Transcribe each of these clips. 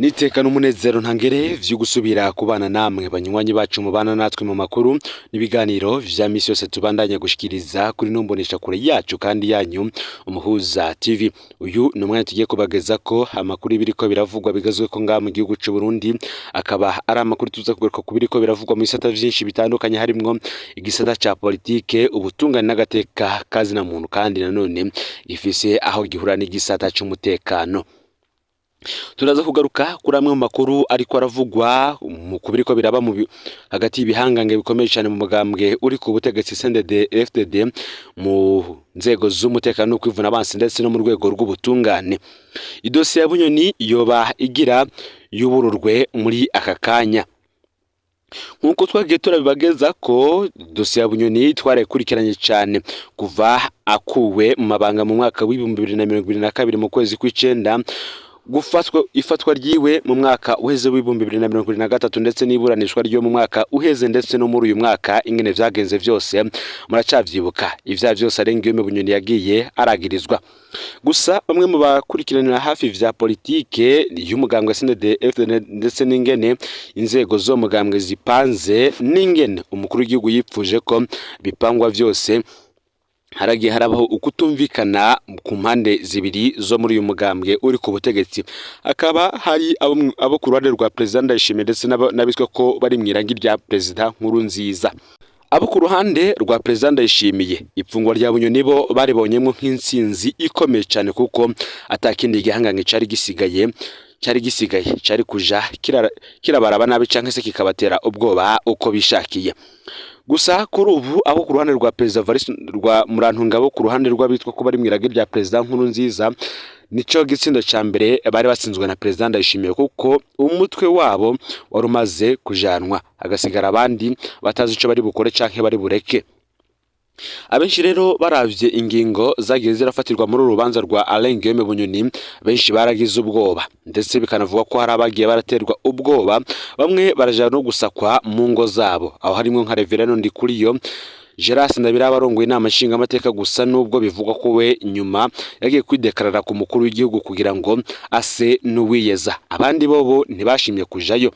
Nitekana umunezero ntangere vyo gusubira kubana namwe banywanyi bacu mubana natwe mu makuru n'ibiganiro vya misi yose tubandanya gushikiriza kuri numbonesha kure yacu kandi yanyu Umuhuza TV. Uyu ni umwanya tugiye kubageza ko amakuru biriko biravugwa bigazwe ko nga mu gihugu c'u Burundi, akaba ari amakuru tuza kugaruka ku biriko biravugwa mu bisata vyinshi bitandukanye, harimwo igisata ca politike, ubutungane n'agateka kazina muntu, kandi nanone gifise aho gihura n'igisata c'umutekano. Turaza kugaruka kuri amwe mu makuru ariko aravugwa mu kubiriko biraba hagati y'ibihangange bikomeye cyane mu mugambwe uri ku butegetsi CNDD FDD mu nzego z'umutekano no kwivuna abansi ndetse no mu rwego rw'ubutungane. Idosiye ya Bunyoni yoba igira yubururwe muri aka kanya. Nkuko twagiye turabibageza ko dosiye ya Bunyoni twarekurikiranye cyane kuva akuwe mu mabanga mu mwaka wa 2022 mu kwezi kw'icenda, ifatwa ryiwe mu mwaka uheze w'2023 ndetse n'iburanishwa ryo mu mwaka uheze ndetse no muri uyu mwaka ingene vyagenze vyose muracavyibuka. Ivya vyose Arengiyome Bunyoni yagiye aragirizwa. Gusa bamwe mu bakurikiranira hafi vya politike y'umugambwe CNDD FDD ndetse n'ingene inzego zo mugambwe zipanze n'ingene umukuru w'igihugu yipfuje ko bipangwa vyose, haragiye harabaho ukutumvikana ku mpande zibiri zo muri uyu mugambwe uri ku butegetsi. Akaba hari abo ku ruhande rwa President Ndayishimiye ndetse n'abitwa ko bari mwirangi rya President Nkurunziza. Abo ku ruhande rwa President Ndayishimiye ipfungwa rya Bunyoni bo baribonyemwo nk'intsinzi ikomeye cyane, kuko atakindi gihangange cari gisigaye cari kuja kirabaraba nabi canke se kikabatera ubwoba uko bishakiye. Gusa kuri ubu abo ku ruhande rwa President rwa Murantunga, abo ku ruhande rw'abitwa ko bari mwirage rya President Nkurunziza, nico gitsindo ca mbere bari batsinzwe na President Ndayishimiye, kuko umutwe wabo wari umaze kujanwa hagasigara abandi batazi ico bari bukore canke bari bureke. Abenshi rero baravye ingingo zagiye zirafatirwa muri urubanza rwa Arengiyome Bunyoni, benshi baragize ubwoba ndetse bikanavuga ko hari abagiye baraterwa ubwoba, bamwe baraja no gusakwa mu ngo zabo, aho harimo nka Reverend Ndikuriyo Gerard Ndabiraba arongoye inama nshinga amateka. Gusa nubwo bivugwa ko we nyuma yagiye kwidekarara ku mukuru w'igihugu kugira ngo ase n'uwiyeza, abandi bobo ntibashimye kujayo.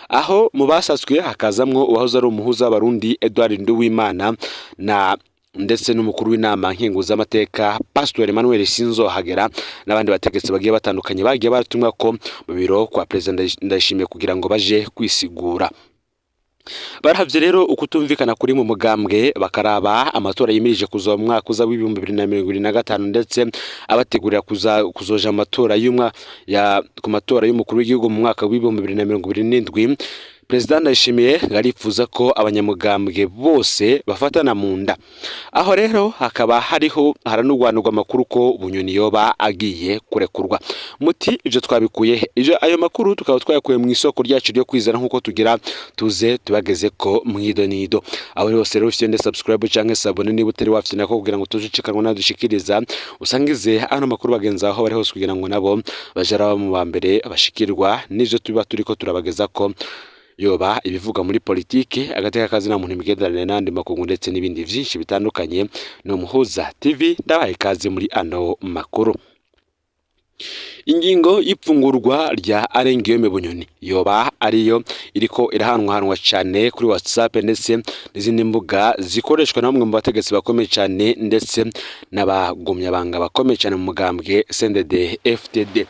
Aho mu basatswe hakazamwo uwahoze ari umuhuza w'abarundi Edouard Nduwimana na ndetse n'umukuru w'inama nkenguza amateka Pastor Emmanuel Sinzohagera n'abandi bategetsi bagiye batandukanye bagiye baratumwa ko mu biro kwa President Ndayishimiye kugira ngo baje kwisigura. Baravye rero ukutumvikana kuri mu mugambwe, bakaraba amatora yimirije kuza mu mwaka uza w'2025 ndetse abategurira kuzoja amatora ku matora y'umukuru w'igihugu mu mwaka w'2027. President Ndayishimiye yaripfuza ko abanyamugambwe bose bafatana mu nda. Aho rero hakaba haranurwanirwa amakuru ko Bunyoni yoba agiye kurekurwa. Muti ivyo twabikuye ayo makuru tukaba twayakuye mu isoko ryacu ryo kwizana, nkuko tugira tuze tubageze ko mwidonido. Aho rero ufite subscribe canke sabone niba utari wafite nako kugira ngo tujicekanwa nadushikiriza, usangize ano makuru bagenza aho bari hose kugira ngo nabo bajara mu bambere abashikirwa n'ivyo tuba turiko turabageza ko yoba ibivuga muri politike, agateka kazina muntu, imigenderanire n'andi makungu ndetse n'ibindi vyinshi bitandukanye. No Umuhuza TV ndabaye kaze muri ano makuru. Ingingo y'ipfungurwa rya Arengiyome Bunyoni yoba ariyo iriko irahanwa cyane kuri WhatsApp ndetse n'izindi mbuga zikoreshwa na bamwe mu bategetsi bakomeye cyane ndetse n'abagumyabanga bakomeye cyane mu mugambwe CNDD FDD.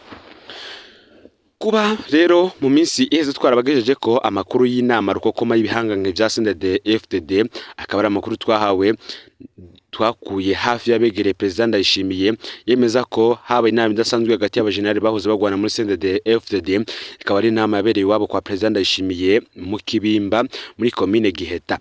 Kuba rero mu minsi iheze twarabagejeje ko amakuru y'inama rukokoma y'ibihanganye vya CNDD FDD, akaba ari amakuru twakuye hafi y'abegereye President Ndayishimiye, yemeza ko haba inama idasanzwe hagati y'abajenerali bahoze bagwana muri CNDD FDD, ikaba ari inama yabereye iwabo kwa President Ndayishimiye mu Kibimba muri commune Giheta.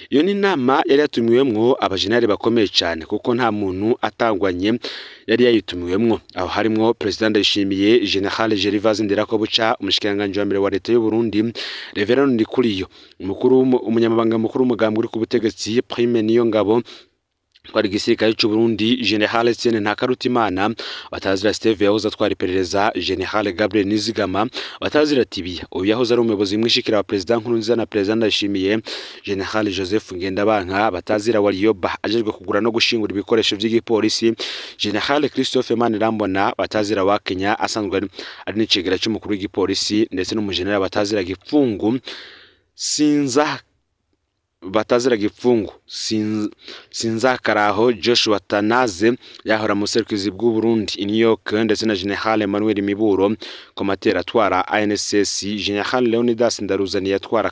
Iyo ni inama yari yatumiwemwo abajenerali bakomeye cyane, kuko nta muntu atangwanye yari yayitumiwemwo. Aho harimwo President Ndayishimiye, General Gervais Ndirakobuca, umushikiranganje wa mbere wa leta y'u Burundi, Reverend Ndikuriyo umunyamabanga mukuru w'umugambwe uri ku butegetsi Prime Niyongabo, twari gisirikare cy'u Burundi General Etienne Ntakarutimana, batazira Steve yahoze atwara iperereza General Gabriel Nizigama, batazira Tibia uyu yahoze ari umuyobozi mwishikira wa President Nkurunziza na President Ndayishimiye, General Joseph Ngendabanka, batazira Waliyoba ajejwe kugura no gushingura ibikoresho by'igipolisi, General Christophe Manirambona, batazira wa Kenya asanzwe ari n'icegera cy'umukuru w'igipolisi, ndetse n'umujenerali batazira Gipfungu Sinzakaraho Joshua Tanaze yahora mu serukirizi bw'u Burundi i New York, ndetse na General Emmanuel Miburo komatera atwara ANSS, General Leonidas Ndaruzani yatwara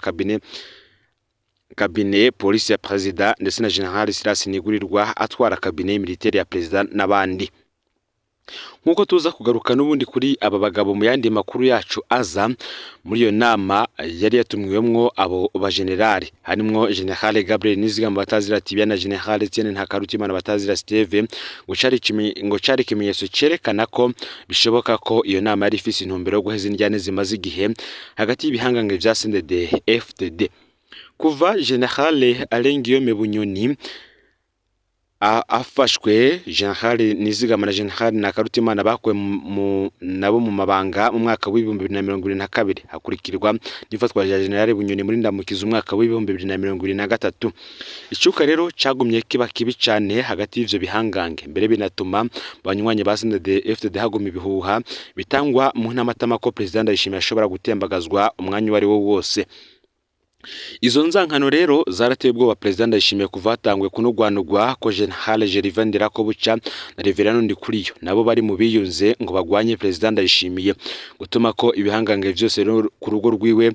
kabine polisi ya President, ndetse na General Silas Nigurirwa atwara kabine militaire ya President n'abandi. Nkuko tuza kugaruka n'ubundi kuri aba bagabo mu yandi makuru yacu aza muri iyo nama yari yatumwiwemwo abo ba generali, harimwo General Gabriel Nizigama batazira Tibia na General Etienne Ntakarutimana batazira Steve, ngo cari ikimenyetso cerekana ko bishoboka ko iyo nama yari ifise intumbero yo guheza indyane zimaze igihe hagati y'ibihangange vya CNDD FDD. Kuva General Alain Guillaume Bunyoni afashwe, General Nizigama na General Ntakarutimana bakwe nabo mu mabanga mu mwaka w'2022 hakurikirwa n'ifatwa rya General Bunyoni muri ndamukiza umwaka w'2023. Icuka rero cagumye kiba kibi cyane hagati y'ivyo bihangange, mbere binatuma banywanyi ba CNDD FDD haguma ibihuha bitangwa mu ntamatama ko President Ndayishimiye ashobora gutembagazwa umwanya wari wo wose. Izo nzankano rero zarateye ubwoba President Ndayishimiye kuva hatangwe kunugwanugwa ko General Gervais Ndirakobuca na Reverend Ndikuriyo nabo bari mu biyunze ngo bagwanye President Ndayishimiye, gutuma ko ibihangange byose ku rugo rwiwe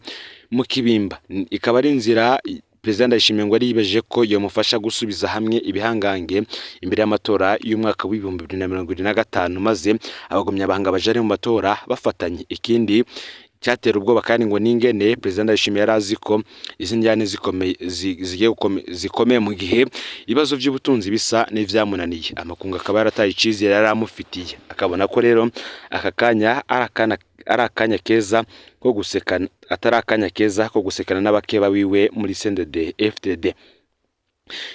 mu Kibimba. Ikaba ari inzira President Ndayishimiye ngo ari yibeje ko yomufasha gusubiza hamwe ibihangange imbere y'amatora y'umwaka w'2025, maze abagumya bahanga bajare mu matora bafatanye. Ikindi cyatera ubwoba kandi ngo ningene President Ndayishimiye yarazi ko izi njyane zikomeye mu gihe ibibazo by'ubutunzi bisa n'ivyamunaniye. Amakunga akaba yarataye icizere yaramufitiye, akabona ko rero aka kanya arakanya keza ko gusekana, atari akanya keza ko gusekana n'abakeba wiwe muri CNDD FDD.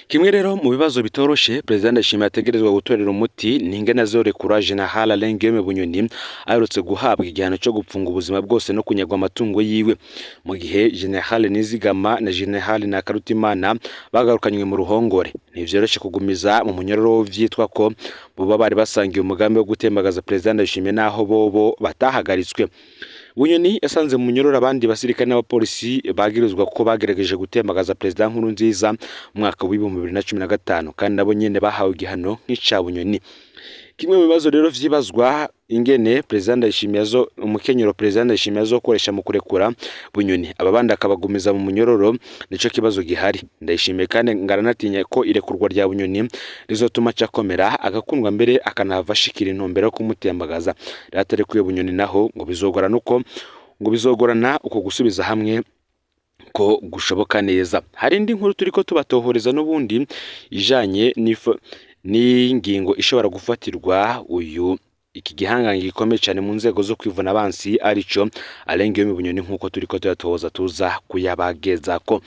Kimwe rero mu bibazo bitoroshe President Ndayishimiye ategerezwa gutorera umuti n'ingene azorekura General Alain Guillaume Bunyoni aherutse guhabwa igihano cyo gupfunga ubuzima bwose no kunyagwa amatungo yiwe, mu gihe General Nizigama na General Ntakarutimana bagarukanywe mu ruhongore. Ntivyoroshe kugumiza mu munyororo vyitwa ko boba bari basangiye umugambi wo gutembagaza President Ndayishimiye naho bobo batahagaritswe. Bunyoni yasanze mu munyororo abandi basirikare n'abapolisi bagirizwa ko bagerageje gutembagaza President Nkurunziza mu mwaka w'2015, kandi nabo nyene bahawe igihano nk'ica Bunyoni. Kimwe mu bibazo rero vyibazwa ingene President Ndayishimiye umukenyero President Ndayishimiye azokoresha mu kurekura Bunyoni, ababandi akabagumiza mu munyororo, nico kibazo gihari. Ndayishimiye kandi ngaranatinya ko irekurwa rya Bunyoni rizotuma cyakomera agakundwa, mbere akanava shikira intumbero yo kumutembagaza. Ratarekuye Bunyoni naho ngo bizogorana uko gusubiza hamwe ko gushoboka neza. Hari indi nkuru turiko tubatohoreza n'ubundi ijanye n'ingingo ishobora gufatirwa iki gihangange gikomeye cyane mu nzego zo kwivuna abansi arico Alain Guillaume Bunyoni, nkuko turiko tuyatohoza tuza kuyabagezako.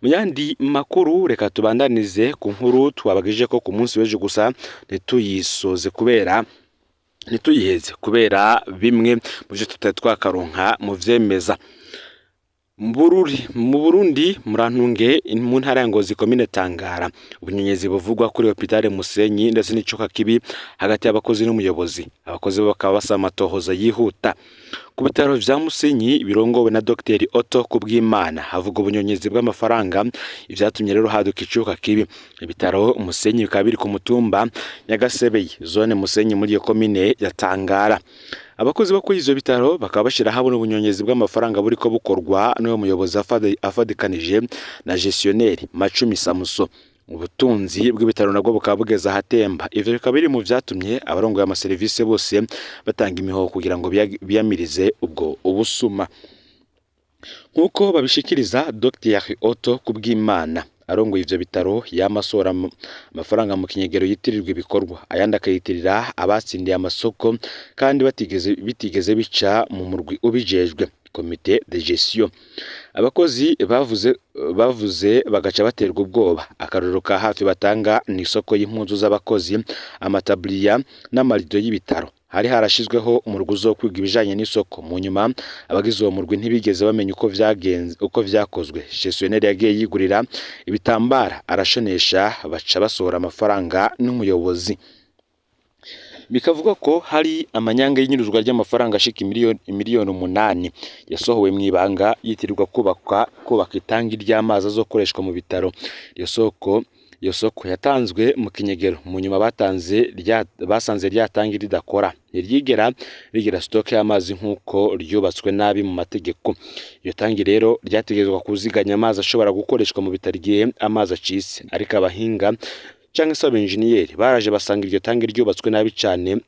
Mu yandi makuru reka tubandanize ku nkuru twabagije ko ku munsi w'ejo gusa ntituyiheze kubera bimwe mu byo tutari twakaronka mu vyemeza. Mu Burundi murantunge mu ntara ya Ngozi komine Tangara, ubunyonyezi buvugwa kuri hôpital Musenyi ndetse n'icuka kibi hagati y'abakozi n'umuyobozi. Abakozi bakaba basaba amatohoza yihuta. Ku bitaro vya Musenyi birongowe na Dr Otto Kubwimana havuga ubunyonyezi bw'amafaranga, ivyatumye rero haduka icuka kibi. Ibitaro Musenyi bikaba biri ku mutumba Nyagasebeye, zone Musenyi muri iyo komine ya Tangara. Abakozi bo kuri izo bitaro bakaba bashira habona ubunyonyezi bw'amafaranga buriko bukorwa n'uwo muyobozi afadikanije na gestionnaire Macumi Samuso. Ubutunzi bw'ibitaro nabwo bukaba bugeza hatemba. Ivyo bikaba biri mu vyatumye abarongoye ama service bose batanga imihoho kugira ngo biyamirize ubwo ubusuma. Nkuko babishikiriza Dr Otto Kubwimana arongoye ivyo bitaro yamasora amafaranga mu kinyegero yitirirwa ibikorwa, ayandi akayitirira abatsindiye amasoko kandi bitigeze bica mu murwi ubijejwe. komite de gestion. Abakozi bavuze bagaca baterwa ubwoba. Akarorero ka hafi batanga ni isoko y'impunzu z'abakozi, amataburiya n'amarido y'ibitaro. Hari harashizweho umurwi wo kwiga ibijanye n'isoko. Mu nyuma abagize uwo murwi ntibigeze bamenya uko vyakozwe. Gestionnaire yagiye yigurira ibitambara arashonesha, baca basohora amafaranga n'umuyobozi. Bikavuga ko hari amanyanga y'inyuruzwa ry'amafaranga ashika miliyoni 8 yasohowe mu ibanga yitirirwa kubaka itangi ry'amazi azokoreshwa mu bitaro. Iyo soko yatanzwe mu kinyegero. Mu nyuma basanze ryatangi ridakora, ntiryigera rigira stock y'amazi nk'uko ryubatswe nabi mu mategeko. Iyo tangi rero ryategezwa kuziganya amazi ashobora gukoreshwa mu bitaro igihe amazi acitse, ariko abahinga cyangwa se abenjeniyeri baraje basanga iryo tangi ryubatswe nabi cyane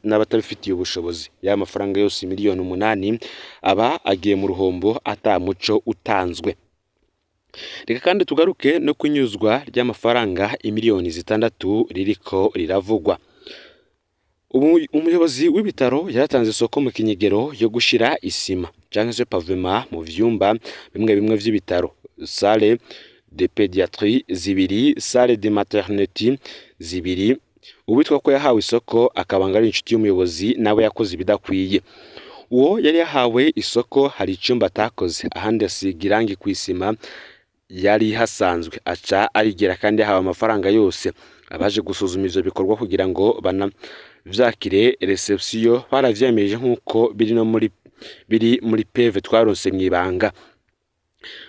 n'abatabifitiye ubushobozi. Ya mafaranga yose miliyoni 8 aba agiye mu ruhombo atamuco utanzwe. Reka kandi tugaruke no kunyuzwa ry'amafaranga miliyoni 6 ririko riravugwa. Umuyobozi w'ibitaro yaratanze isoko mu kinyegero yo gushira isima cyangwa se pavement mu vyumba bimwe vy'ibitaro, salle de pédiatrie 2, salle de maternité 2. Uwitwa ko yahawe isoko akabanga ari inshuti y'umuyobozi nawe yakoze ibidakwiye. Uwo yari yahawe isoko hari icyumba atakoze, ahandi asiga irangi ku isima yari hasanzwe, aca arigera kandi yahawe amafaranga yose. Abaje gusuzuma ivyo bikorwa kugira ngo vyakire reception baravyemeje nk'uko biri muri PV twarose mu ibanga.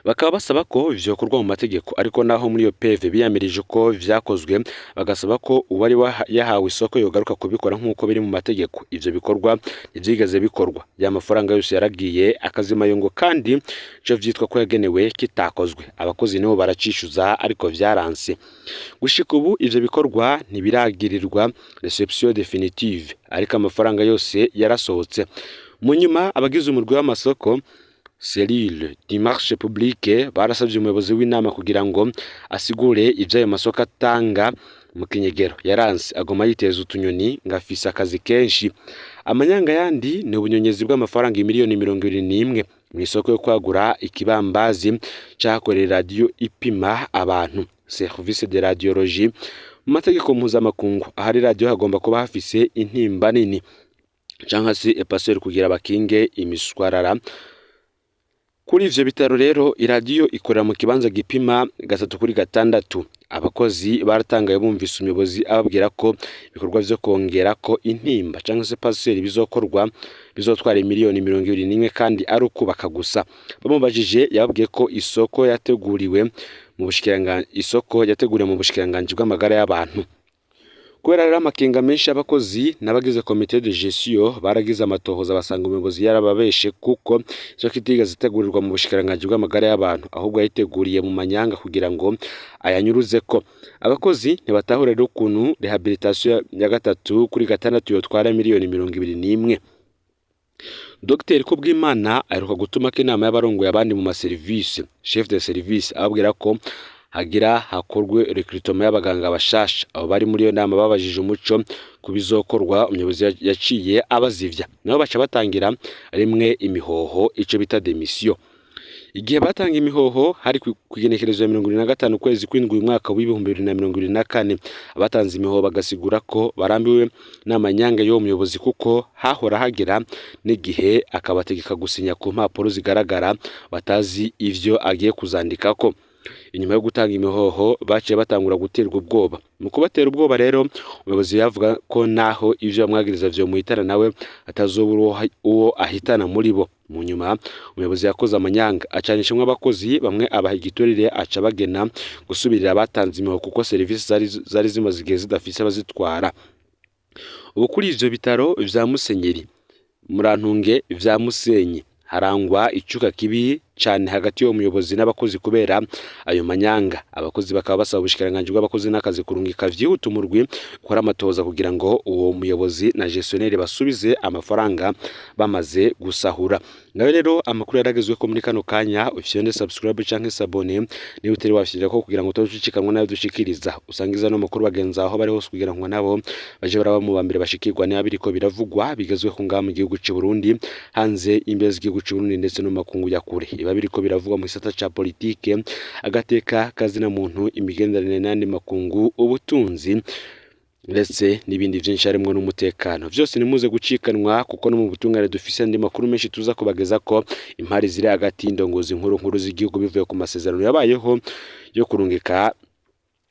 Bakaba basaba ko vyokorwa mu mategeko, ariko naho muri iyo PV biyamirije ko vyakozwe, bagasaba ko uwari yahawe isoko yogaruka kubikora nk'uko biri mu mategeko. Ivyo bikorwa ntivyigeze bikorwa. Ya mafaranga yose yaragiye akazimayongo, kandi cyo vyitwa ko yagenewe kitakozwe. Abakozi nibo baracishuza, ariko vyaranse. Gushika ubu ivyo bikorwa ntibiragirirwa reception definitive, ariko amafaranga yose yarasohotse. Mu nyuma abagize umurwi w'amasoko Cellule du marché public barasabye umuyobozi w'inama kugira ngo asigure ivyo ayo masoko atanga mu kinyegero. Yaranse, agoma yiteza utunyoni ngafisa akazi kenshi. Amanyanga yandi ni ubunyonyezi bw'amafaranga miliyoni 21 mu isoko yo kwagura ikibambazi cyakorera radio ipima abantu, service de radiologie. Mu mategeko mpuzamakungu ahari radio hagomba kuba hafise intimba nini cyangwa se epaseri kugira bakinge imiswarara. Kuri ivyo bitaro rero iradiyo ikorera mu kibanza gipima 3/6. Abakozi baratangaye bumvise umuyobozi ababwira ko ibikorwa vyo kongera ko intimba cyangwa se paseri bizotwara miliyoni 21 kandi ari ukubaka gusa. Bamubajije yababwiye ko isoko yateguriwe mu bushikiranganje bw'amagara y'abantu. Kubera rero amakenga menshi y'abakozi n'abagize komite de gestion baragize amatohoza basanga umuyobozi yarababeshe, kuko cyo kitigeze itegurirwa mu bushikiranganje bw'amagara y'abantu, ahubwo yayiteguriye mu manyanga kugira ngo ayanyuruze ko. Abakozi ntibatahura rero ukuntu rehabilitation ya 3/6 yotwara miliyoni 21. Dr Kubwimana aheruka gutuma ko inama y'abarongoye abandi mu maserivisi, chef de service, ababwira ko hagira hakorwe recruitment y'abaganga bashasha. Abo bari muri iyo nama babajije umuco kubizokorwa, umuyobozi yaciye abazivya, nabo baca batangira rimwe imihoho, ico bita demission. Igihe batanga imihoho hari kugenekerezo ya 25 ukwezi kw'indwi mwaka w'2024, abatanze imihoho bagasigura ko barambiwe n'amanyanga y'uwo muyobozi, kuko hahora hagera n'igihe akabategeka gusinya ku mpapuro zigaragara batazi ivyo agiye kuzandikako. Inyuma yo gutanga imihoho baciye batangura guterwa ubwoba. Mu kubatera ubwoba rero umuyobozi yavuga ko naho ivyo bamwagiriza vyo muhitana nawe atazobura uwo ahitana muri bo. Mu nyuma umuyobozi yakoze amanyanga acanishimwe abakozi bamwe abaha igiturire, aca bagena gusubirira abatanze imihoho kuko serivisi zari zimaze igihe zidafise abazitwara. Ubu kuri ivyo bitaro vya Musenyeri, Murantunge, vya Musenyi harangwa icuka kibi cyane hagati y'uwo muyobozi n'abakozi kubera ayo manyanga. Abakozi bakaba basaba ubushikiranganje bw'abakozi n'akazi kurungika vyihuta umurwi ukora amatoza kugira ngo uwo muyobozi na gestionnaire basubize amafaranga bamaze gusahura. Ngabe rero amakuru yaragezwe ko muri kano kanya ufyende subscribe canke s'abone ni uteri wafyira ko kugira ngo utoducikanwa nayo dushikiriza usangiza no makuru bagenza aho bari hose kugira ngo nabo baje baraba mu bambere bashikirwa n'abiriko biravugwa bigezwe ku ngamba mu gihugu cy'u Burundi hanze imbezi y'igihugu cy'u Burundi ndetse no makungu ya kure. Iba biriko biravugwa mu gisata ca politike, agateka kazina muntu, imigenderanire n'andi makungu, ubutunzi ndetse n'ibindi byinshi harimo n'umutekano. Byose nimuze gucikanwa kuko no mu butungane dufise andi makuru menshi tuza kubageza ko impari ziri hagati y'indongozi nkuru z'igihugu bivuye ku masezerano yabayeho yo kurungika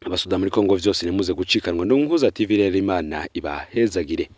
abasuda muri Kongo. Byose nimuze gucikanwa. Ndunguza TV rero Imana ibahezagire.